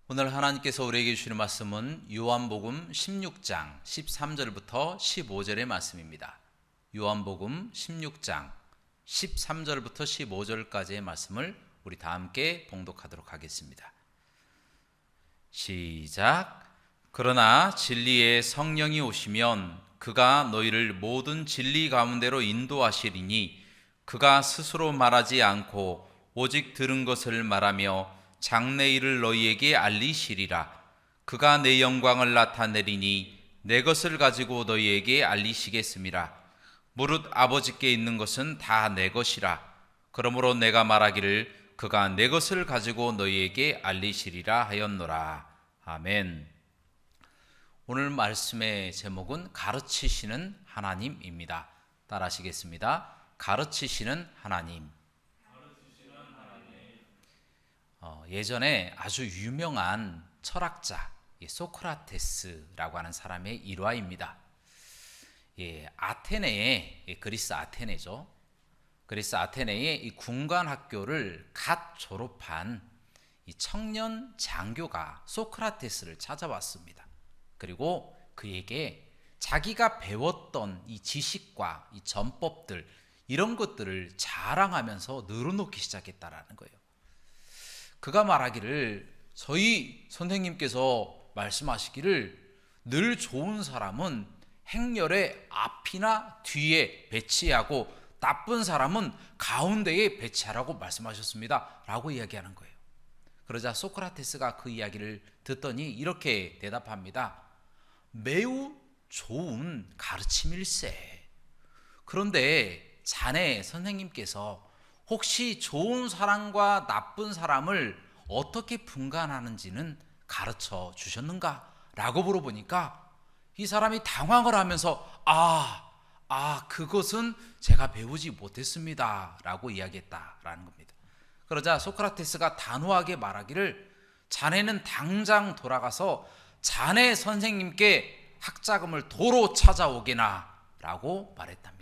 오늘 하나님께서 우리에게 주시는 말씀은 요한복음 16장 13절부터 15절의 말씀입니다. 요한복음 16장 13절부터 15절까지의 말씀을 우리 다 함께 봉독하도록 하겠습니다. 시작. 그러나 진리의 성령이 오시면 그가 너희를 모든 진리 가운데로 인도하시리니 그가 스스로 말하지 않고 오직 들은 것을 말하며 장래일을 너희에게 알리시리라. 그가 내 영광을 나타내리니 내 것을 가지고 너희에게 알리시겠음이라. 무릇 아버지께 있는 것은 다 내 것이라. 그러므로 내가 말하기를 그가 내 것을 가지고 너희에게 알리시리라 하였노라. 아멘. 오늘 말씀의 제목은 가르치시는 하나님입니다. 따라하시겠습니다. 가르치시는 하나님. 예전에 아주 유명한 철학자 소크라테스라고 하는 사람의 일화입니다. 아테네에, 그리스 아테네죠. 그리스 아테네에 이 군관학교를 갓 졸업한 이 청년 장교가 소크라테스를 찾아왔습니다. 그리고 그에게 자기가 배웠던 이 지식과 이 전법들, 이런 것들을 자랑하면서 늘어놓기 시작했다라는 거예요. 그가 말하기를, 저희 선생님께서 말씀하시기를 늘 좋은 사람은 행렬의 앞이나 뒤에 배치하고 나쁜 사람은 가운데에 배치하라고 말씀하셨습니다 라고 이야기하는 거예요. 그러자 소크라테스가 그 이야기를 듣더니 이렇게 대답합니다. 매우 좋은 가르침일세. 그런데 자네 선생님께서 혹시 좋은 사람과 나쁜 사람을 어떻게 분간하는지는 가르쳐 주셨는가? 라고 물어보니까 이 사람이 당황을 하면서 그것은 제가 배우지 못했습니다 라고 이야기했다라는 겁니다. 그러자 소크라테스가 단호하게 말하기를, 자네는 당장 돌아가서 자네 선생님께 학자금을 도로 찾아오게나 라고 말했답니다.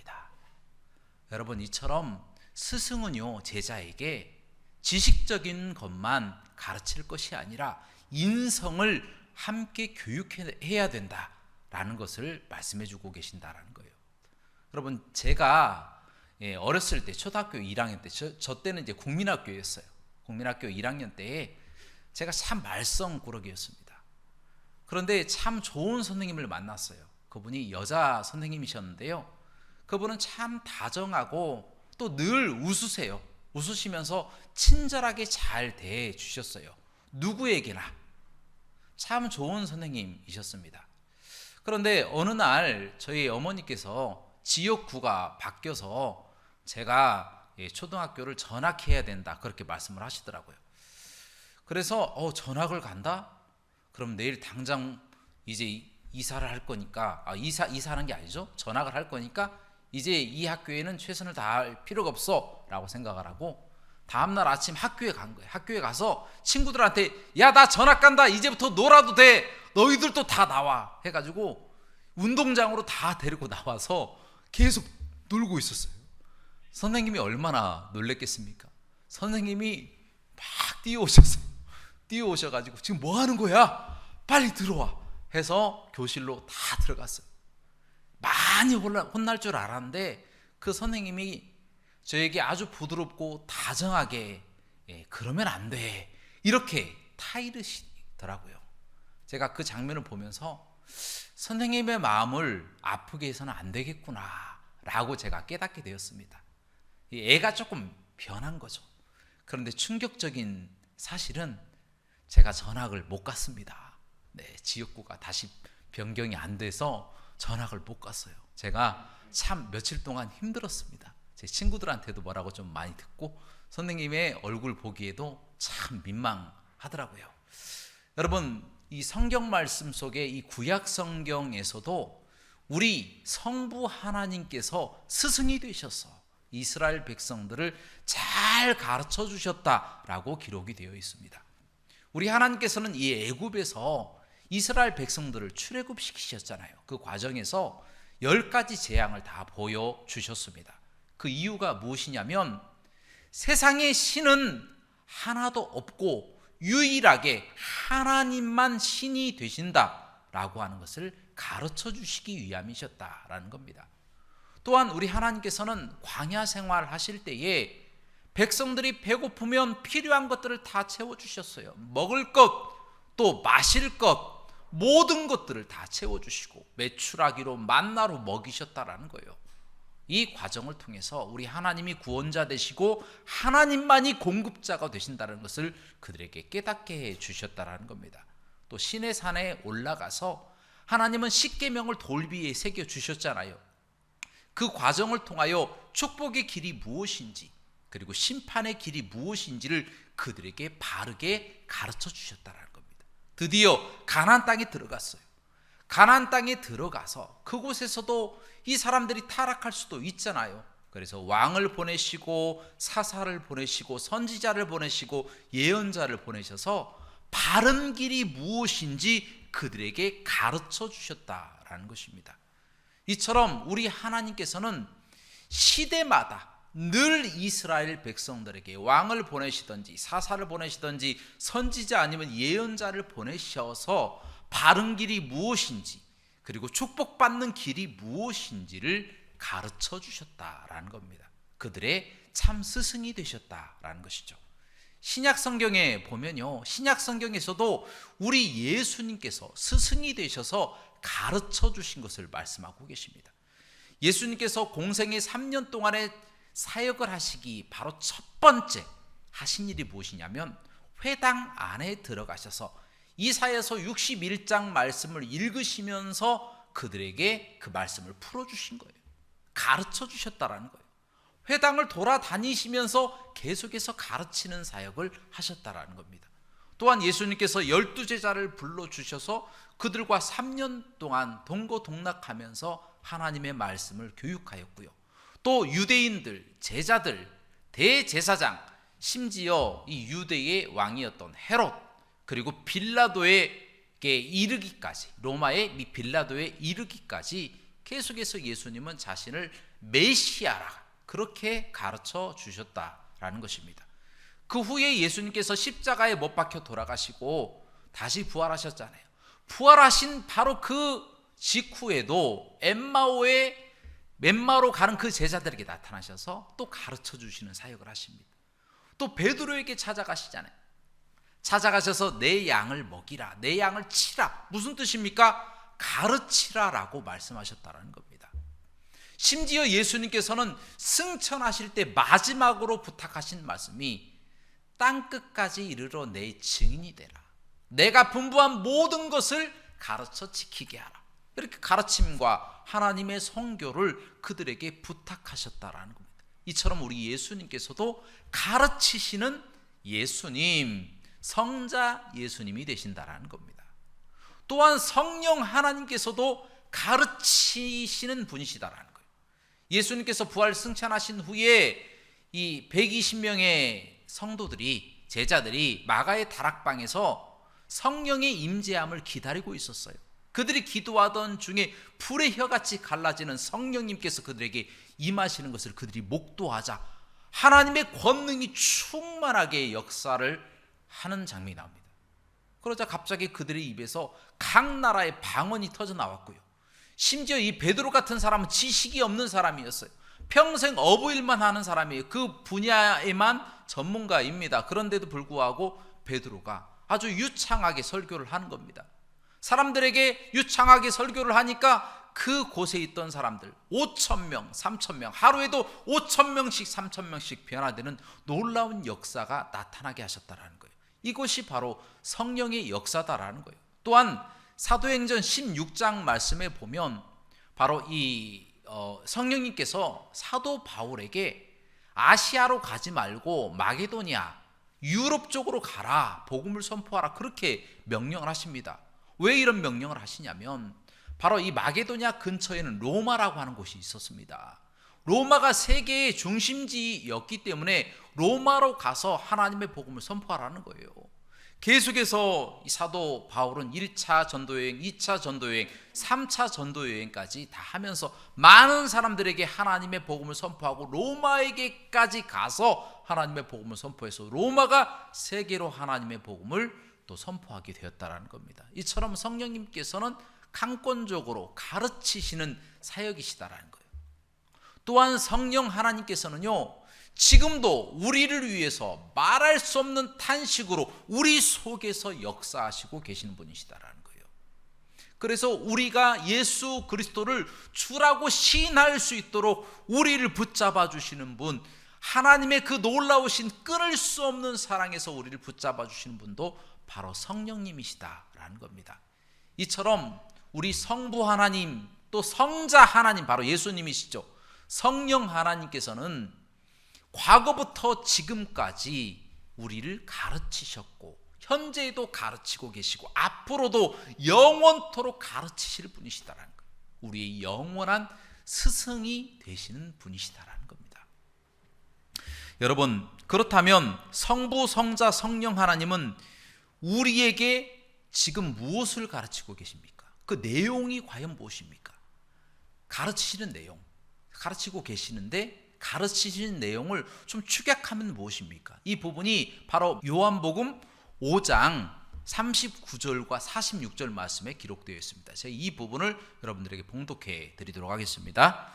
여러분, 이처럼 스승은요, 제자에게 지식적인 것만 가르칠 것이 아니라 인성을 함께 교육해야 된다라는 것을 말씀해 주고 계신다라는 거예요. 여러분, 제가 어렸을 때 초등학교 1학년 때, 저 때는 이제 국민학교였어요. 국민학교 1학년 때에 제가 참 말썽꾸러기였습니다. 그런데 참 좋은 선생님을 만났어요. 그분이 여자 선생님이셨는데요. 그분은 참 다정하고 또 늘 웃으세요. 웃으시면서 친절하게 잘 대해 주셨어요. 누구에게나. 참 좋은 선생님이셨습니다. 그런데 어느 날 저희 어머니께서 지역구가 바뀌어서 제가 초등학교를 전학해야 된다, 그렇게 말씀을 하시더라고요. 그래서 전학을 간다? 그럼 내일 당장 이제 이사를 할 거니까, 이사하는 게 아니죠. 전학을 할 거니까 이제 이 학교에는 최선을 다할 필요가 없어 라고 생각을 하고, 다음날 아침 학교에 간 거예요. 학교에 가서 친구들한테, 야, 나 전학 간다, 이제부터 놀아도 돼, 너희들도 다 나와 해가지고 운동장으로 다 데리고 나와서 계속 놀고 있었어요. 선생님이 얼마나 놀랬겠습니까? 선생님이 막 뛰어오셨어요. 뛰어오셔가지고 지금 뭐 하는 거야? 빨리 들어와 해서 교실로 다 들어갔어요. 많이 혼날 줄 알았는데 그 선생님이 저에게 아주 부드럽고 다정하게 그러면 안 돼, 이렇게 타이르시더라고요. 제가 그 장면을 보면서 선생님의 마음을 아프게 해서는 안 되겠구나 라고 제가 깨닫게 되었습니다. 애가 조금 변한 거죠. 그런데 충격적인 사실은 제가 전학을 못 갔습니다. 지역구가 다시 변경이 안 돼서 전학을 못 갔어요. 제가 참 며칠 동안 힘들었습니다. 제 친구들한테도 뭐라고 좀 많이 듣고 선생님의 얼굴 보기에도 참 민망하더라고요. 여러분, 이 성경 말씀 속에 이 구약 성경에서도 우리 성부 하나님께서 스승이 되셔서 이스라엘 백성들을 잘 가르쳐 주셨다라고 기록이 되어 있습니다. 우리 하나님께서는 이 애굽에서 이스라엘 백성들을 출애굽시키셨잖아요. 그 과정에서 10가지 재앙을 다 보여주셨습니다. 그 이유가 무엇이냐면 세상에 신은 하나도 없고 유일하게 하나님만 신이 되신다라고 하는 것을 가르쳐 주시기 위함이셨다라는 겁니다. 또한 우리 하나님께서는 광야 생활 하실 때에 백성들이 배고프면 필요한 것들을 다 채워주셨어요. 먹을 것, 또 마실 것, 모든 것들을 다 채워주시고 메추라기로 만나로 먹이셨다라는 거예요. 이 과정을 통해서 우리 하나님이 구원자 되시고 하나님만이 공급자가 되신다는 것을 그들에게 깨닫게 해주셨다라는 겁니다. 또 시내 산에 올라가서 하나님은 십계명을 돌 위에 새겨주셨잖아요. 그 과정을 통하여 축복의 길이 무엇인지 그리고 심판의 길이 무엇인지를 그들에게 바르게 가르쳐 주셨다는 겁니다. 드디어 가나안 땅에 들어갔어요. 가나안 땅에 들어가서 그곳에서도 이 사람들이 타락할 수도 있잖아요. 그래서 왕을 보내시고 사사를 보내시고 선지자를 보내시고 예언자를 보내셔서 바른 길이 무엇인지 그들에게 가르쳐 주셨다라는 것입니다. 이처럼 우리 하나님께서는 시대마다 늘 이스라엘 백성들에게 왕을 보내시든지 사사를 보내시든지 선지자 아니면 예언자를 보내셔서 바른 길이 무엇인지 그리고 축복받는 길이 무엇인지를 가르쳐 주셨다라는 겁니다. 그들의 참 스승이 되셨다라는 것이죠. 신약 성경에 보면요, 신약 성경에서도 우리 예수님께서 스승이 되셔서 가르쳐 주신 것을 말씀하고 계십니다. 예수님께서 공생의 3년 동안에 사역을 하시기 바로 첫 번째 하신 일이 무엇이냐면 회당 안에 들어가셔서 이사야서 61장 말씀을 읽으시면서 그들에게 그 말씀을 풀어주신 거예요. 가르쳐 주셨다라는 거예요. 회당을 돌아다니시면서 계속해서 가르치는 사역을 하셨다라는 겁니다. 또한 예수님께서 12제자를 불러주셔서 그들과 3년 동안 동고동락하면서 하나님의 말씀을 교육하였고요. 또 유대인들, 제자들, 대제사장, 심지어 이 유대의 왕이었던 헤롯, 그리고 빌라도에게 이르기까지, 로마의 빌라도에 이르기까지 계속해서 예수님은 자신을 메시아라 그렇게 가르쳐 주셨다라는 것입니다. 그 후에 예수님께서 십자가에 못 박혀 돌아가시고 다시 부활하셨잖아요. 부활하신 바로 그 직후에도 엠마오로 가는 그 제자들에게 나타나셔서 또 가르쳐 주시는 사역을 하십니다. 또 베드로에게 찾아가시잖아요. 찾아가셔서 내 양을 먹이라, 내 양을 치라. 무슨 뜻입니까? 가르치라라고 말씀하셨다는 겁니다. 심지어 예수님께서는 승천하실 때 마지막으로 부탁하신 말씀이 땅끝까지 이르러 내 증인이 되라. 내가 분부한 모든 것을 가르쳐 지키게 하라. 이렇게 가르침과 하나님의 선교를 그들에게 부탁하셨다라는 겁니다. 이처럼 우리 예수님께서도 가르치시는 예수님, 성자 예수님이 되신다라는 겁니다. 또한 성령 하나님께서도 가르치시는 분이시다라는 거예요. 예수님께서 부활 승천하신 후에 이 120명의 성도들이, 제자들이 마가의 다락방에서 성령의 임재함을 기다리고 있었어요. 그들이 기도하던 중에 불의 혀같이 갈라지는 성령님께서 그들에게 임하시는 것을 그들이 목도하자 하나님의 권능이 충만하게 역사를 하는 장면이 나옵니다. 그러자 갑자기 그들의 입에서 각 나라의 방언이 터져 나왔고요. 심지어 이 베드로 같은 사람은 지식이 없는 사람이었어요. 평생 어부일만 하는 사람이에요. 그 분야에만 전문가입니다. 그런데도 불구하고 베드로가 아주 유창하게 설교를 하는 겁니다. 사람들에게 유창하게 설교를 하니까 그 곳에 있던 사람들 5,000명, 3,000명, 하루에도 5,000명씩 3,000명씩 변화되는 놀라운 역사가 나타나게 하셨다라는 거예요. 이것이 바로 성령의 역사다라는 거예요. 또한 사도행전 16장 말씀에 보면 바로 이 성령님께서 사도 바울에게 아시아로 가지 말고 마게도니아, 유럽 쪽으로 가라, 복음을 선포하라 그렇게 명령을 하십니다. 왜 이런 명령을 하시냐면 바로 이 마게도니아 근처에는 로마라고 하는 곳이 있었습니다. 로마가 세계의 중심지였기 때문에 로마로 가서 하나님의 복음을 선포하라는 거예요. 계속해서 이 사도 바울은 1차 전도여행, 2차 전도여행, 3차 전도여행까지 다 하면서 많은 사람들에게 하나님의 복음을 선포하고 로마에게까지 가서 하나님의 복음을 선포해서 로마가 세계로 하나님의 복음을 또 선포하게 되었다는 겁니다. 이처럼 성령님께서는 강권적으로 가르치시는 사역이시다라는 거예요. 또한 성령 하나님께서는요, 지금도 우리를 위해서 말할 수 없는 탄식으로 우리 속에서 역사하시고 계시는 분이시다라는 거예요. 그래서 우리가 예수 그리스도를 주라고 시인할 수 있도록 우리를 붙잡아 주시는 분, 하나님의 그 놀라우신 끊을 수 없는 사랑에서 우리를 붙잡아 주시는 분도 바로 성령님이시다라는 겁니다. 이처럼 우리 성부 하나님, 또 성자 하나님, 바로 예수님이시죠. 성령 하나님께서는 과거부터 지금까지 우리를 가르치셨고 현재에도 가르치고 계시고 앞으로도 영원토록 가르치실 분이시다라는 거예요. 우리의 영원한 스승이 되시는 분이시다라는 겁니다. 여러분, 그렇다면 성부, 성자, 성령 하나님은 우리에게 지금 무엇을 가르치고 계십니까? 그 내용이 과연 무엇입니까? 가르치시는 내용, 가르치고 계시는데 가르치시는 내용을 좀 축약하면 무엇입니까? 이 부분이 바로 요한복음 5장 39절과 46절 말씀에 기록되어 있습니다. 제가 이 부분을 여러분들에게 봉독해 드리도록 하겠습니다.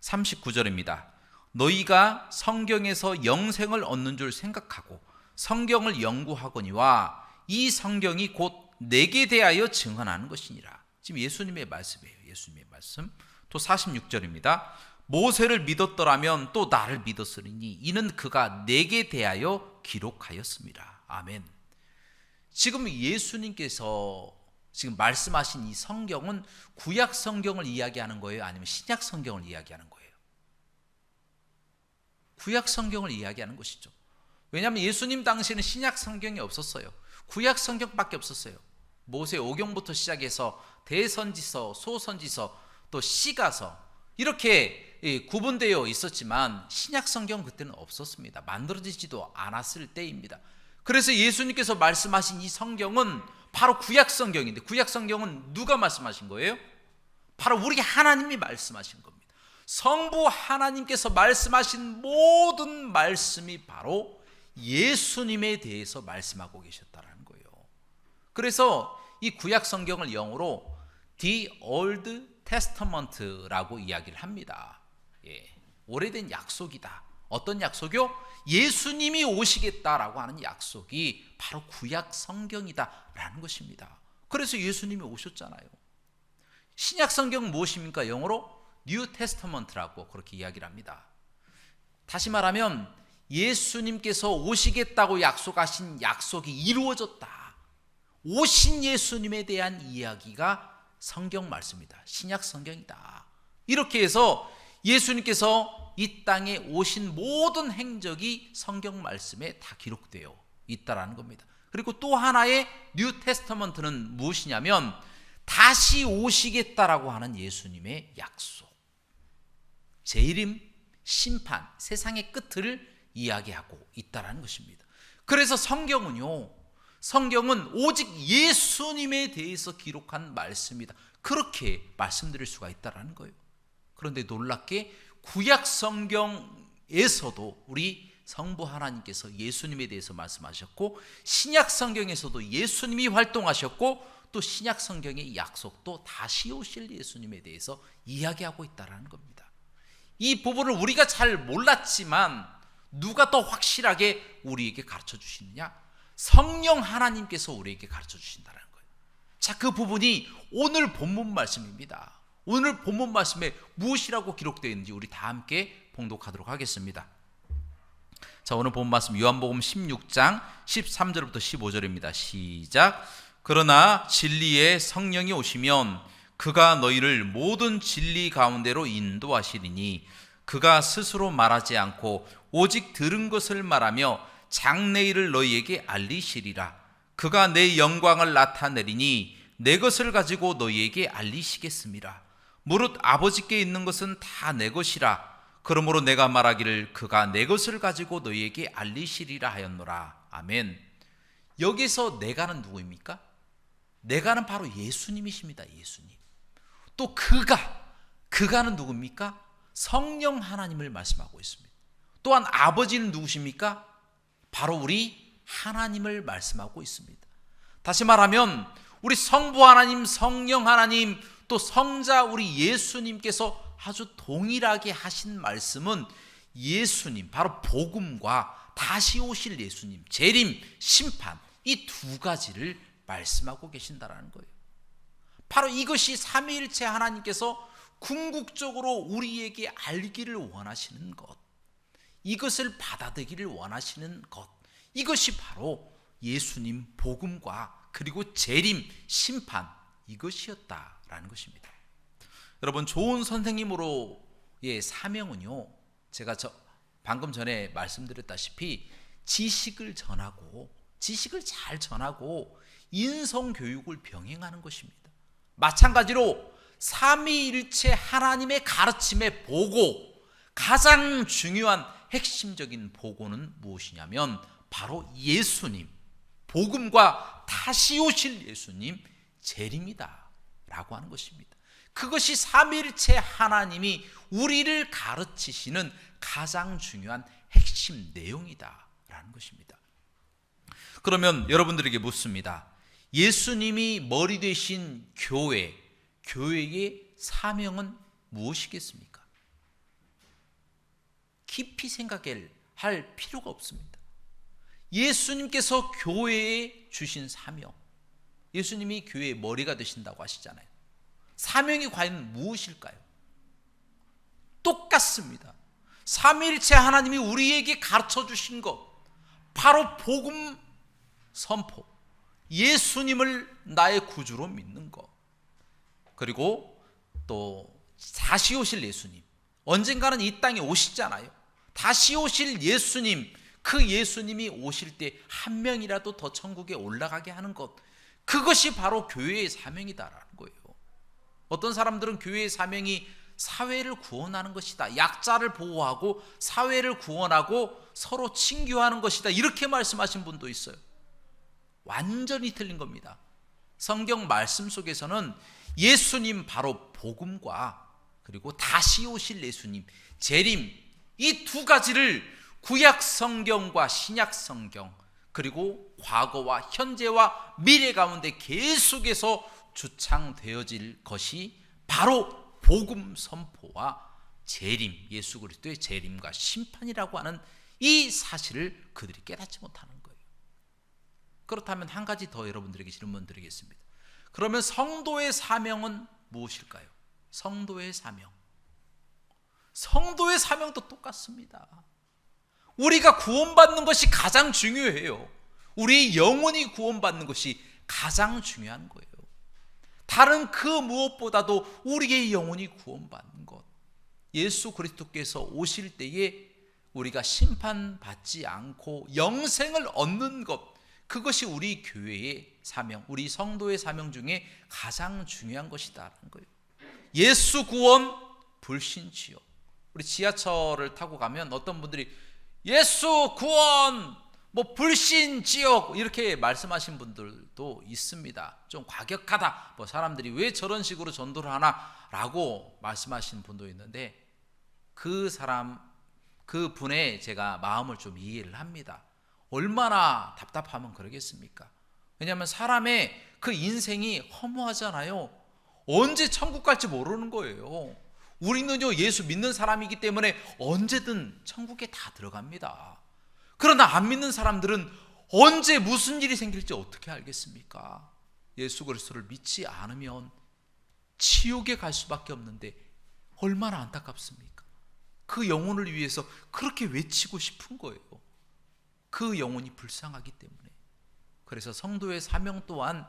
39절입니다. 너희가 성경에서 영생을 얻는 줄 생각하고 성경을 연구하거니와 이 성경이 곧 내게 대하여 증언하는 것이니라. 지금 예수님의 말씀이에요. 예수님의 말씀. 또 46절입니다. 모세를 믿었더라면 또 나를 믿었으리니 이는 그가 내게 대하여 기록하였습니다. 아멘. 지금 예수님께서 지금 말씀하신 이 성경은 구약 성경을 이야기하는 거예요? 아니면 신약 성경을 이야기하는 거예요? 구약 성경을 이야기하는 것이죠. 왜냐하면 예수님 당시에는 신약 성경이 없었어요. 구약 성경밖에 없었어요. 모세 오경부터 시작해서 대선지서, 소선지서, 또 시가서 이렇게 구분되어 있었지만 신약 성경 그때는 없었습니다. 만들어지지도 않았을 때입니다. 그래서 예수님께서 말씀하신 이 성경은 바로 구약 성경인데, 구약 성경은 누가 말씀하신 거예요? 바로 우리 하나님이 말씀하신 겁니다. 성부 하나님께서 말씀하신 모든 말씀이 바로 예수님에 대해서 말씀하고 계셨다는 거예요. 그래서 이 구약 성경을 영어로 The Old Testament라고 이야기를 합니다. 오래된 약속이다. 어떤 약속이요? 예수님이 오시겠다라고 하는 약속이 바로 구약 성경이다라는 것입니다. 그래서 예수님이 오셨잖아요. 신약 성경은 무엇입니까? 영어로 New Testament라고 그렇게 이야기를 합니다. 다시 말하면 예수님께서 오시겠다고 약속하신 약속이 이루어졌다. 오신 예수님에 대한 이야기가 성경 말씀이다. 신약 성경이다. 이렇게 해서 예수님께서 이 땅에 오신 모든 행적이 성경 말씀에 다 기록되어 있다라는 겁니다. 그리고 또 하나의 뉴 테스터먼트는 무엇이냐면 다시 오시겠다라고 하는 예수님의 약속. 재림, 심판, 세상의 끝을 이야기하고 있다라는 것입니다. 그래서 성경은 오직 예수님에 대해서 기록한 말씀이다. 그렇게 말씀드릴 수가 있다라는 거예요. 그런데 놀랍게 구약 성경에서도 우리 성부 하나님께서 예수님에 대해서 말씀하셨고, 신약 성경에서도 예수님이 활동하셨고, 또 신약 성경의 약속도 다시 오실 예수님에 대해서 이야기하고 있다는 겁니다. 이 부분을 우리가 잘 몰랐지만 누가 더 확실하게 우리에게 가르쳐 주시느냐? 성령 하나님께서 우리에게 가르쳐 주신다는 거예요. 자, 그 부분이 오늘 본문 말씀입니다. 오늘 본문 말씀에 무엇이라고 기록되어 있는지 우리 다 함께 봉독하도록 하겠습니다. 자, 오늘 본문 말씀 요한복음 16장 13절부터 15절입니다. 시작. 그러나 진리의 성령이 오시면 그가 너희를 모든 진리 가운데로 인도하시리니 그가 스스로 말하지 않고 오직 들은 것을 말하며 장래일을 너희에게 알리시리라. 그가 내 영광을 나타내리니 내 것을 가지고 너희에게 알리시겠습니다. 무릇 아버지께 있는 것은 다 내 것이라. 그러므로 내가 말하기를 그가 내 것을 가지고 너희에게 알리시리라 하였노라. 아멘. 여기서 내가는 누구입니까? 내가는 바로 예수님이십니다. 예수님. 또 그가는 누굽니까? 성령 하나님을 말씀하고 있습니다. 또한 아버지는 누구십니까? 바로 우리 하나님을 말씀하고 있습니다. 다시 말하면 우리 성부 하나님, 성령 하나님, 또 성자 우리 예수님께서 아주 동일하게 하신 말씀은 예수님, 바로 복음과 다시 오실 예수님, 재림, 심판, 이 두 가지를 말씀하고 계신다라는 거예요. 바로 이것이 삼위일체 하나님께서 궁극적으로 우리에게 알기를 원하시는 것, 이것을 받아들이기를 원하시는 것, 이것이 바로 예수님 복음과 그리고 재림, 심판, 이것이었다라는 것입니다. 여러분, 좋은 선생님으로의 사명은요, 제가 방금 전에 말씀드렸다시피 지식을 잘 전하고 인성교육을 병행하는 것입니다. 마찬가지로 삼위일체 하나님의 가르침의 보고, 가장 중요한 핵심적인 보고는 무엇이냐면 바로 예수님, 복음과 다시 오실 예수님, 재림이다 라고 하는 것입니다. 그것이 삼위일체 하나님이 우리를 가르치시는 가장 중요한 핵심 내용이다 라는 것입니다. 그러면 여러분들에게 묻습니다. 예수님이 머리 되신 교회의 사명은 무엇이겠습니까? 깊이 생각할 필요가 없습니다. 예수님께서 교회에 주신 사명, 예수님이 교회의 머리가 되신다고 하시잖아요. 사명이 과연 무엇일까요? 똑같습니다. 삼위일체 하나님이 우리에게 가르쳐 주신 것, 바로 복음 선포, 예수님을 나의 구주로 믿는 것, 그리고 또 다시 오실 예수님, 언젠가는 이 땅에 오시잖아요. 다시 오실 예수님, 그 예수님이 오실 때 한 명이라도 더 천국에 올라가게 하는 것, 그것이 바로 교회의 사명이다라는 거예요. 어떤 사람들은 교회의 사명이 사회를 구원하는 것이다, 약자를 보호하고 사회를 구원하고 서로 친교하는 것이다, 이렇게 말씀하신 분도 있어요. 완전히 틀린 겁니다. 성경 말씀 속에서는 예수님, 바로 복음과 그리고 다시 오실 예수님, 재림, 이 두 가지를 구약 성경과 신약 성경, 그리고 과거와 현재와 미래 가운데 계속해서 주창되어질 것이 바로 복음 선포와 재림, 예수 그리스도의 재림과 심판이라고 하는 이 사실을 그들이 깨닫지 못하는 거예요. 그렇다면 한 가지 더 여러분들에게 질문 드리겠습니다. 그러면 성도의 사명은 무엇일까요? 성도의 사명도 똑같습니다. 우리가 구원받는 것이 가장 중요해요. 우리의 영혼이 구원받는 것이 가장 중요한 거예요. 다른 그 무엇보다도 우리의 영혼이 구원받는 것, 예수 그리스도께서 오실 때에 우리가 심판받지 않고 영생을 얻는 것, 그것이 우리 교회의 사명, 우리 성도의 사명 중에 가장 중요한 것이다라는 거예요. 예수 구원, 불신 지옥. 우리 지하철을 타고 가면 어떤 분들이 예수 구원, 불신 지옥 이렇게 말씀하신 분들도 있습니다. 좀 과격하다, 사람들이 왜 저런 식으로 전도를 하나라고 말씀하시는 분도 있는데, 그 분의 제가 마음을 좀 이해를 합니다. 얼마나 답답하면 그러겠습니까? 왜냐하면 사람의 그 인생이 허무하잖아요. 언제 천국 갈지 모르는 거예요. 우리는요, 예수 믿는 사람이기 때문에 언제든 천국에 다 들어갑니다. 그러나 안 믿는 사람들은 언제 무슨 일이 생길지 어떻게 알겠습니까? 예수 그리스도를 믿지 않으면 지옥에 갈 수밖에 없는데 얼마나 안타깝습니까? 그 영혼을 위해서 그렇게 외치고 싶은 거예요. 그 영혼이 불쌍하기 때문에. 그래서 성도의 사명 또한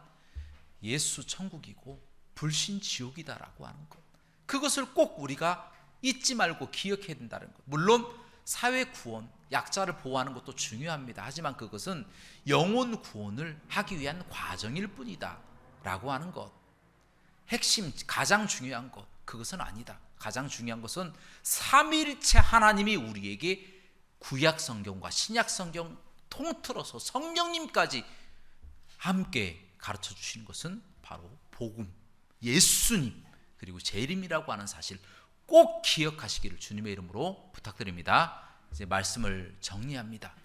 예수 천국이고 불신 지옥이다라고 하는 것, 그것을 꼭 우리가 잊지 말고 기억해야 된다는 것. 물론 사회 구원, 약자를 보호하는 것도 중요합니다. 하지만 그것은 영혼 구원을 하기 위한 과정일 뿐이다 라고 하는 것, 핵심, 가장 중요한 것, 그것은 아니다. 가장 중요한 것은 삼위일체 하나님이 우리에게 구약 성경과 신약 성경 통틀어서 성령님까지 함께 가르쳐 주시는 것은 바로 복음, 예수님, 그리고 재림이라고 하는 사실 꼭 기억하시기를 주님의 이름으로 부탁드립니다. 이제 말씀을 정리합니다.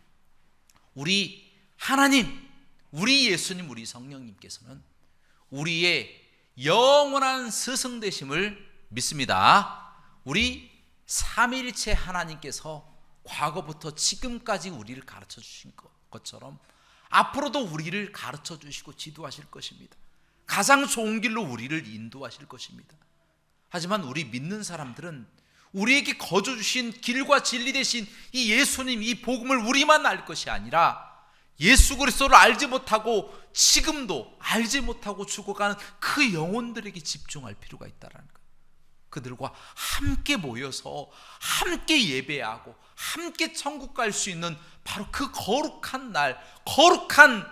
우리 하나님, 우리 예수님, 우리 성령님께서는 우리의 영원한 스승 되심을 믿습니다. 우리 삼위일체 하나님께서 과거부터 지금까지 우리를 가르쳐 주신 것처럼 앞으로도 우리를 가르쳐 주시고 지도하실 것입니다. 가장 좋은 길로 우리를 인도하실 것입니다. 하지만 우리 믿는 사람들은 우리에게 거저 주신 길과 진리 되신 이 예수님, 이 복음을 우리만 알 것이 아니라 예수 그리스도를 알지 못하고 지금도 알지 못하고 죽어가는 그 영혼들에게 집중할 필요가 있다는 거예요. 그들과 함께 모여서 함께 예배하고 함께 천국 갈 수 있는 바로 그 거룩한 날, 거룩한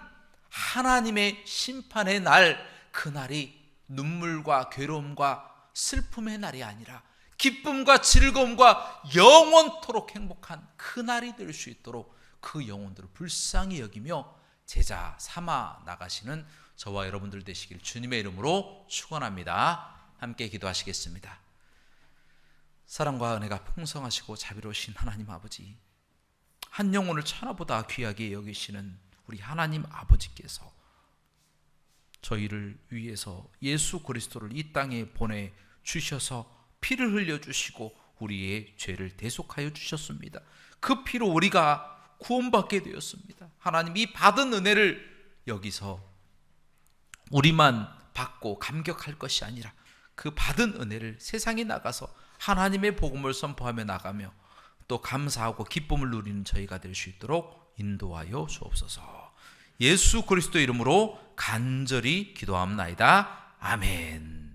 하나님의 심판의 날, 그날이 눈물과 괴로움과 슬픔의 날이 아니라 기쁨과 즐거움과 영원토록 행복한 그날이 될 수 있도록 그 영혼들을 불쌍히 여기며 제자 삼아 나가시는 저와 여러분들 되시길 주님의 이름으로 축원합니다. 함께 기도하시겠습니다. 사랑과 은혜가 풍성하시고 자비로우신 하나님 아버지, 한 영혼을 천하보다 귀하게 여기시는 우리 하나님 아버지께서 저희를 위해서 예수 그리스도를 이 땅에 보내주셔서 피를 흘려주시고 우리의 죄를 대속하여 주셨습니다. 그 피로 우리가 구원받게 되었습니다. 하나님, 이 받은 은혜를 여기서 우리만 받고 감격할 것이 아니라 그 받은 은혜를 세상에 나가서 하나님의 복음을 선포하며 나가며 또 감사하고 기쁨을 누리는 저희가 될 수 있도록 인도하여 주옵소서. 예수 그리스도 이름으로 간절히 기도합나이다. 아멘.